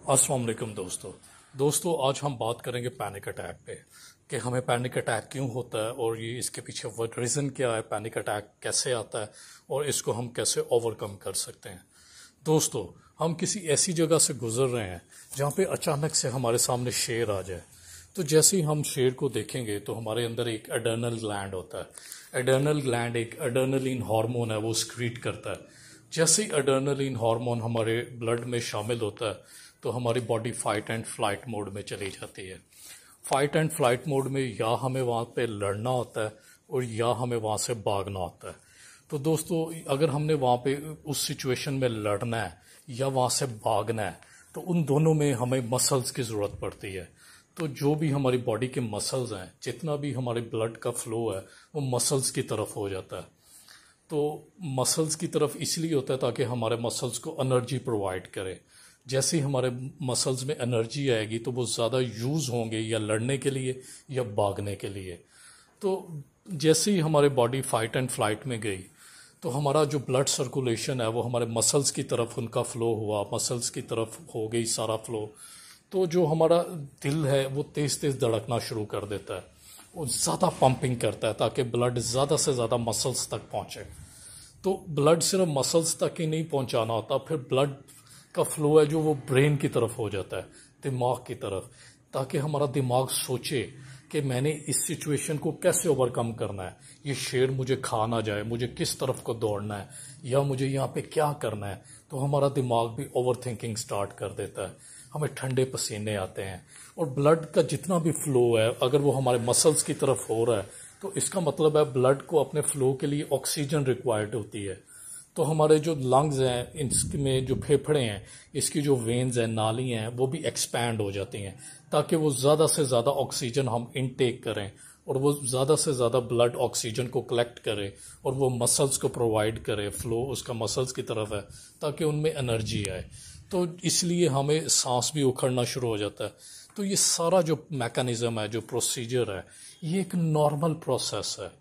अस्सलाम वालेकुम दोस्तों आज हम बात करेंगे पैनिक अटैक पे कि हमें पैनिक अटैक क्यों होता है और ये इसके पीछे what रीज़न क्या है, पैनिक अटैक कैसे आता है और इसको हम कैसे ओवरकम कर सकते हैं। दोस्तों, हम किसी ऐसी जगह से गुजर रहे हैं जहाँ पे अचानक से हमारे सामने शेर आ जाए। तो जैसे ही हम शेर को देखेंगे तो हमारे अंदर एक एड्रेनल ग्लैंड होता है। एड्रेनल ग्लैंड एक एड्रेनलिन हार्मोन है, वो स्क्रीट करता है। जैसे ही एड्रेनलिन हार्मोन हमारे ब्लड में शामिल होता है तो हमारी body fight and flight mode में चली जाती है। फाइट एंड फ्लाइट मोड में या हमें वहाँ पे लड़ना होता है और या हमें वहाँ से भागना होता है। तो दोस्तों, अगर हमने वहाँ पे उस सिचुएशन में लड़ना है या वहाँ से भागना है तो उन दोनों में हमें मसल्स की ज़रूरत पड़ती है। तो जो भी हमारी बॉडी के मसल्स हैं, जितना भी हमारे ब्लड का फ्लो है वो मसल्स की तरफ हो जाता है। तो मसल्स की तरफ इसलिए होता है ताकि हमारे मसल्स को एनर्जी प्रोवाइड करे। जैसे ही हमारे मसल्स में एनर्जी आएगी तो वो ज़्यादा यूज़ होंगे या लड़ने के लिए या भागने के लिए। तो जैसे ही हमारे बॉडी फाइट एंड फ्लाइट में गई तो हमारा जो ब्लड सर्कुलेशन है वो हमारे मसल्स की तरफ उनका फ़्लो हुआ, मसल्स की तरफ हो गई सारा फ्लो। तो जो हमारा दिल है वो तेज़ तेज़ धड़कना शुरू कर देता है, वो ज़्यादा पंपिंग करता है ताकि ब्लड ज़्यादा से ज़्यादा मसल्स तक पहुँचे। तो ब्लड सिर्फ मसल्स तक ही नहीं पहुँचाना होता, फिर ब्लड का फ्लो है जो वो ब्रेन की तरफ हो जाता है, दिमाग की तरफ, ताकि हमारा दिमाग सोचे कि मैंने इस सिचुएशन को कैसे ओवरकम करना है, ये शेर मुझे खा ना जाए, मुझे किस तरफ को दौड़ना है या मुझे यहाँ पे क्या करना है। तो हमारा दिमाग भी ओवर थिंकिंग स्टार्ट कर देता है, हमें ठंडे पसीने आते हैं और ब्लड का जितना भी फ्लो है अगर वो हमारे मसल्स की तरफ हो रहा है तो इसका मतलब है ब्लड को अपने फ्लो के लिए ऑक्सीजन रिक्वायर्ड होती है। तो हमारे जो लंग्स हैं, इसमें जो फेफड़े हैं, इसकी जो वेन्स हैं, नाली हैं, वो भी एक्सपैंड हो जाती हैं ताकि वो ज़्यादा से ज़्यादा ऑक्सीजन हम इनटेक करें और वो ज़्यादा से ज़्यादा ब्लड ऑक्सीजन को कलेक्ट करे और वो मसल्स को प्रोवाइड करे। फ्लो उसका मसल्स की तरफ है ताकि उनमें एनर्जी आए। तो इसलिए हमें सांस भी उखड़ना शुरू हो जाता है। तो ये सारा जो मैकेनिज़्म है, जो प्रोसीजर है, ये एक नॉर्मल प्रोसेस है।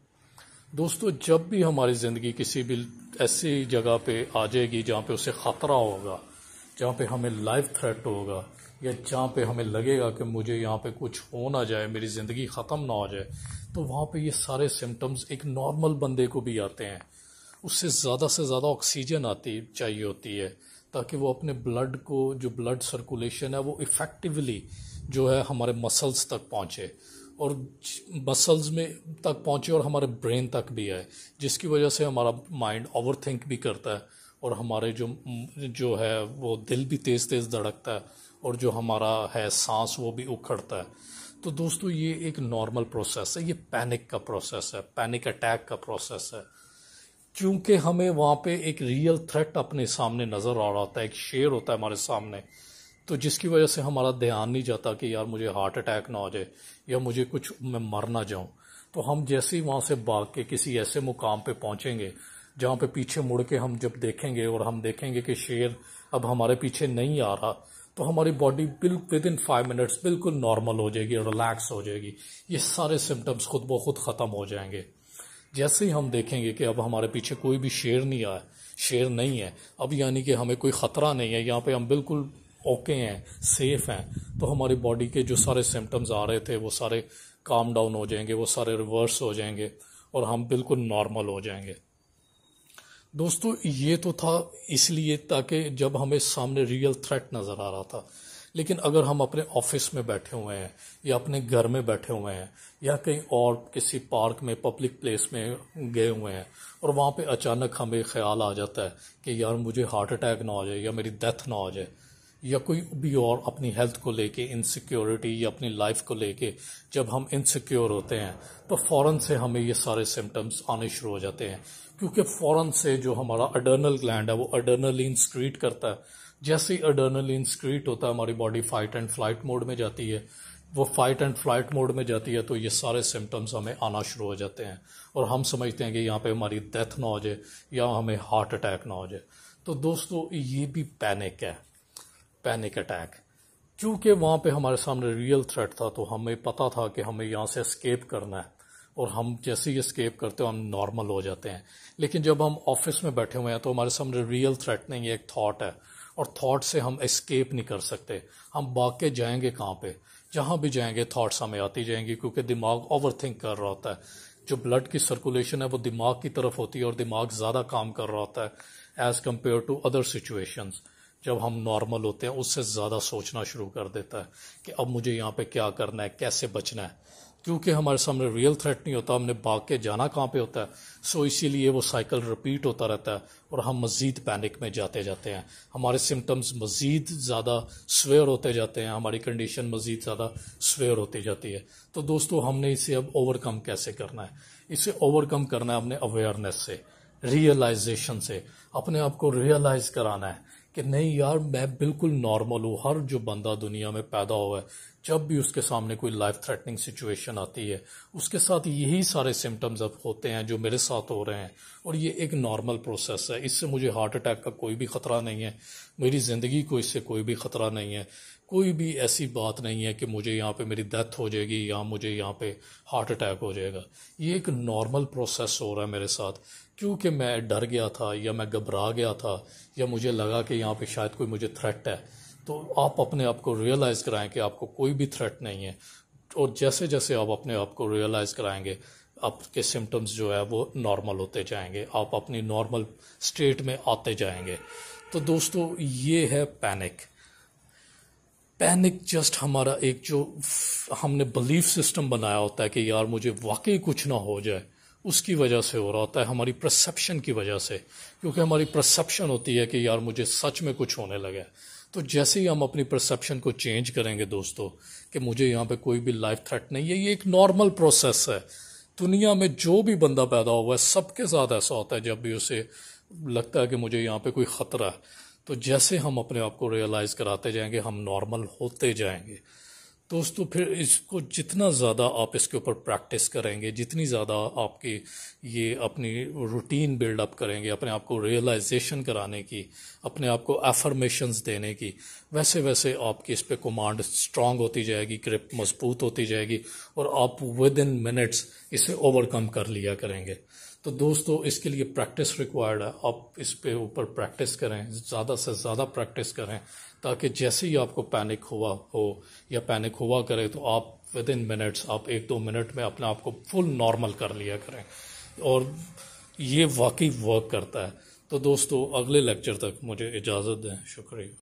दोस्तों, जब भी हमारी ज़िंदगी किसी भी ऐसी जगह पे आ जाएगी जहाँ पे उसे ख़तरा होगा, जहाँ पे हमें लाइफ थ्रेट होगा या जहाँ पे हमें लगेगा कि मुझे यहाँ पे कुछ हो ना जाए, मेरी ज़िंदगी ख़त्म ना हो जाए, तो वहाँ पे ये सारे सिम्टम्स एक नॉर्मल बंदे को भी आते हैं। उससे ज़्यादा से ज़्यादा ऑक्सीजन आती चाहिए होती है ताकि वो अपने ब्लड को, जो ब्लड सर्कुलेशन है वो इफ़ेक्टिवली जो है हमारे मसल्स तक पहुँचे और मसल्स में तक पहुँचे और हमारे ब्रेन तक भी आए, जिसकी वजह से हमारा माइंड ओवर थिंक भी करता है और हमारे जो है वो दिल भी तेज़ तेज़ धड़कता है और जो हमारा है सांस वो भी उखड़ता है। तो दोस्तों, ये एक नॉर्मल प्रोसेस है, ये पैनिक का प्रोसेस है, पैनिक अटैक का प्रोसेस है। क्योंकि हमें वहाँ पे एक रियल थ्रेट अपने सामने नज़र आ रहा होता है, एक शेर होता है हमारे सामने, तो जिसकी वजह से हमारा ध्यान नहीं जाता कि यार मुझे हार्ट अटैक ना हो जाए या मुझे कुछ मैं मर ना जाऊं। तो हम जैसे ही वहाँ से भाग के किसी ऐसे मुकाम पे पहुँचेंगे जहाँ पे पीछे मुड़ के हम जब देखेंगे और हम देखेंगे कि शेर अब हमारे पीछे नहीं आ रहा, तो हमारी बॉडी विद इन 5 मिनट्स बिल्कुल नॉर्मल हो जाएगी, रिलैक्स हो जाएगी। ये सारे सिम्टम्स खुद ब खुद ख़त्म हो जाएंगे। जैसे ही हम देखेंगे कि अब हमारे पीछे कोई भी शेर नहीं आया, शेर नहीं है अब, यानी कि हमें कोई ख़तरा नहीं है, यहाँ पे हम बिल्कुल ओके हैं, सेफ हैं, तो हमारी बॉडी के जो सारे सिम्टम्स आ रहे थे वो सारे काम डाउन हो जाएंगे, वो सारे रिवर्स हो जाएंगे और हम बिल्कुल नॉर्मल हो जाएंगे। दोस्तों, ये तो था इसलिए ताकि जब हमें सामने रियल थ्रेट नज़र आ रहा था। लेकिन अगर हम अपने ऑफिस में बैठे हुए हैं या अपने घर में बैठे हुए हैं या कहीं और किसी पार्क में, पब्लिक प्लेस में गए हुए हैं और वहाँ पे अचानक हमें ख्याल आ जाता है कि यार मुझे हार्ट अटैक ना हो जाए या मेरी डेथ ना हो जाए या कोई भी और अपनी हेल्थ को लेके इनसिक्योरिटी या अपनी लाइफ को लेके जब हम इनसिक्योर होते हैं तो फ़ौरन से हमें ये सारे सिम्टम्स आने शुरू हो जाते हैं। क्योंकि फ़ौरन से जो हमारा एड्रेनल ग्लैंड है वो एड्रेनलिन स्क्रीट करता है। जैसे ही एड्रेनलिन स्क्रीट होता है हमारी body fight and flight mode में जाती है। वो फाइट एंड फ्लाइट मोड में जाती है तो ये सारे सिम्टम्स हमें आना शुरू हो जाते हैं और हम समझते हैं कि यहाँ पे हमारी डेथ ना हो जाए या हमें हार्ट अटैक ना हो जाए। तो दोस्तों, ये भी पैनिक है, पैनिक अटैक। क्योंकि वहाँ पे हमारे सामने रियल थ्रेट था तो हमें पता था कि हमें यहाँ से एस्केप करना है और हम जैसे ही एस्केप करते हो हम नॉर्मल हो जाते हैं। लेकिन जब हम ऑफिस में बैठे हुए हैं तो हमारे सामने रियल थ्रेट नहीं है, एक थॉट है और थॉट से हम एस्केप नहीं कर सकते। हम भाग के जाएंगे कहाँ पे? जहाँ भी जाएंगे थॉट्स हमें आती जाएंगी, क्योंकि दिमाग ओवर थिंक कर रहा होता है। जो ब्लड की सर्कुलेशन है वो दिमाग की तरफ होती है और दिमाग ज़्यादा काम कर रहा होता है as compare to other situations. जब हम नॉर्मल होते हैं उससे ज़्यादा सोचना शुरू कर देता है कि अब मुझे यहाँ पे क्या करना है, कैसे बचना है, क्योंकि हमारे सामने रियल थ्रेट नहीं होता, हमने भाग के जाना कहाँ पे होता है। सो इसीलिए वो साइकिल रिपीट होता रहता है और हम मज़ीद पैनिक में जाते जाते हैं। हमारे सिम्टम्स मज़ीद ज़्यादा स्वेयर होते जाते हैं, हमारी कंडीशन मज़ीद ज़्यादा स्वेयर होती जाती है। तो दोस्तों, हमने इसे अब ओवरकम कैसे करना है? इसे ओवरकम करना है अपने अवेयरनेस से, रियलाइजेशन से। अपने आप को रियलाइज कराना है कि नहीं यार, मैं बिल्कुल नॉर्मल हूँ। हर जो बंदा दुनिया में पैदा हुआ है, जब भी उसके सामने कोई लाइफ थ्रेटनिंग सिचुएशन आती है, उसके साथ यही सारे सिम्टम्स अब होते हैं जो मेरे साथ हो रहे हैं, और ये एक नॉर्मल प्रोसेस है। इससे मुझे हार्ट अटैक का कोई भी ख़तरा नहीं है, मेरी ज़िंदगी को इससे कोई भी ख़तरा नहीं है। कोई भी ऐसी बात नहीं है कि मुझे यहाँ पे मेरी डेथ हो जाएगी या मुझे यहाँ पे हार्ट अटैक हो जाएगा। ये एक नॉर्मल प्रोसेस हो रहा है मेरे साथ, क्योंकि मैं डर गया था या मैं घबरा गया था या मुझे लगा कि यहाँ पे शायद कोई मुझे थ्रेट है। तो आप अपने आप को रियलाइज़ कराएं कि आपको कोई भी थ्रेट नहीं है, और जैसे जैसे आप अपने आप को रियलाइज़ कराएंगे, आपके सिम्टम्स जो है वो नॉर्मल होते जाएंगे, आप अपनी नॉर्मल स्टेट में आते जाएंगे। तो दोस्तों, ये है पैनिक। पैनिक जस्ट हमारा एक जो हमने बिलीफ सिस्टम बनाया होता है कि यार मुझे वाकई कुछ ना हो जाए, उसकी वजह से हो रहा होता है, हमारी परसेप्शन की वजह से। क्योंकि हमारी परसेप्शन होती है कि यार मुझे सच में कुछ होने लगा है। तो जैसे ही हम अपनी परसेप्शन को चेंज करेंगे दोस्तों, कि मुझे यहाँ पे कोई भी लाइफ थ्रेट नहीं है, ये एक नॉर्मल प्रोसेस है। दुनिया में जो भी बंदा पैदा हुआ है सबके साथ ऐसा होता है, जब भी उसे लगता है कि मुझे यहाँ पे कोई ख़तरा है। तो जैसे हम अपने आप को रियलाइज़ कराते जाएंगे, हम नॉर्मल होते जाएंगे दोस्तों। फिर इसको जितना ज़्यादा आप इसके ऊपर प्रैक्टिस करेंगे, जितनी ज़्यादा आपकी ये अपनी रूटीन बिल्डअप करेंगे, अपने आप को रियलाइजेशन कराने की, अपने आप को एफर्मेशंस देने की, वैसे वैसे आपकी इस पे कमांड स्ट्रांग होती जाएगी, ग्रिप मजबूत होती जाएगी, और आप विद इन मिनट्स इसे ओवरकम कर लिया करेंगे। तो दोस्तों, इसके लिए प्रैक्टिस रिक्वायर्ड है। आप इस पे ऊपर प्रैक्टिस करें, ज़्यादा से ज़्यादा प्रैक्टिस करें, ताकि जैसे ही आपको पैनिक हुआ हो या पैनिक हुआ करे तो आप विद इन मिनट्स, आप 1-2 मिनट में अपने आप को फुल नॉर्मल कर लिया करें, और ये वाकई वर्क करता है। तो दोस्तों, अगले लेक्चर तक मुझे इजाज़त दें। शुक्रिया।